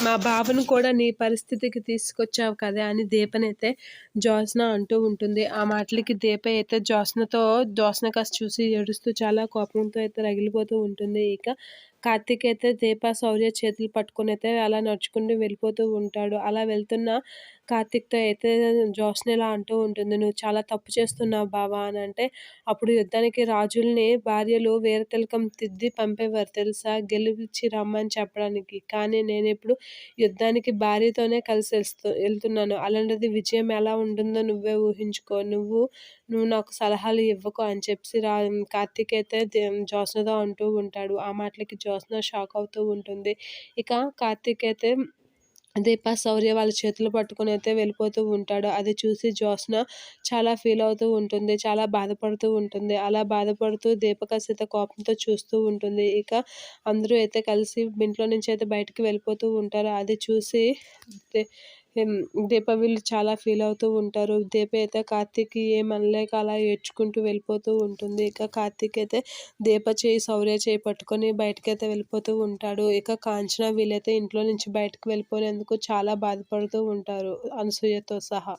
మా బావను కూడా నీ పరిస్థితికి తీసుకొచ్చావు కదే అని దీపనైతే జ్యోత్స్న అంటూ ఉంటుంది. ఆ మాటలకి దీప అయితే జ్యోత్స్న కాస్త చూసి ఏడుస్తూ చాలా కోపంతో అయితే రగిలిపోతూ ఉంటుంది. ఇక కార్తీక్ అయితే దీప, శౌర్య చేతులు పట్టుకొనైతే అలా నడుచుకుంటూ వెళ్ళిపోతూ ఉంటాడు. అలా వెళ్తున్న కార్తీక్‌తో అయితే జ్యోత్స్న ఇలా అంటూ ఉంటుంది. "నువ్వు చాలా తప్పు చేస్తున్నావు బావ" అనంటే, "అప్పుడు యుద్ధానికి రాజుల్ని భార్యలు వీరతిలకం దిద్ది పంపేవారు తెలుసా? గెలిచి రమ్మని చెప్పడానికి. కానీ నేనిప్పుడు యుద్ధానికి భార్యతోనే కలిసి ఎళ్తున్నాను. అలాంటిది విజయం ఎలా ఉంటుందో నువ్వే ఊహించుకో. నువ్వు నాకు సలహాలు ఇవ్వకు" అని చెప్పేసి కార్తీక్ అయితే జ్యోత్స్నతో అంటూ ఉంటాడు. ఆ మాటలకి జ్యోత్స్న షాక్ అవుతూ ఉంటుంది. ఇక కార్తీక్ అయితే దీప, శౌర్య వాళ్ళ చేతులు పట్టుకొని అయితే వెళ్ళిపోతూ ఉంటాడు. అది చూసి జ్యోత్స్న చాలా ఫీల్ అవుతూ ఉంటుంది. చాలా బాధపడుతూ ఉంటుంది. అలా బాధపడుతూ దీప కాస్త కోపంతో చూస్తూ ఉంటుంది. ఇక అందరూ అయితే కలిసి ఇంట్లో నుంచి అయితే బయటికి వెళ్ళిపోతూ ఉంటారు. అది చూసి ది హ్మ్. దీప వీళ్ళు చాలా ఫీల్ అవుతూ ఉంటారు. దీప అయితే కార్తీక్‌కి ఏమనలేక అలా ఏడ్చుకుంటూ వెళ్ళిపోతూ ఉంటుంది. ఇక కార్తీక్ అయితే దీప చేయి, శౌర్య చేయి పట్టుకొని బయటకైతే వెళ్ళిపోతూ ఉంటాడు. ఇక కాంచన వీళ్ళైతే ఇంట్లో నుంచి బయటకు వెళ్ళిపోయినందుకు చాలా బాధపడుతూ ఉంటారు అనసూయతో సహా.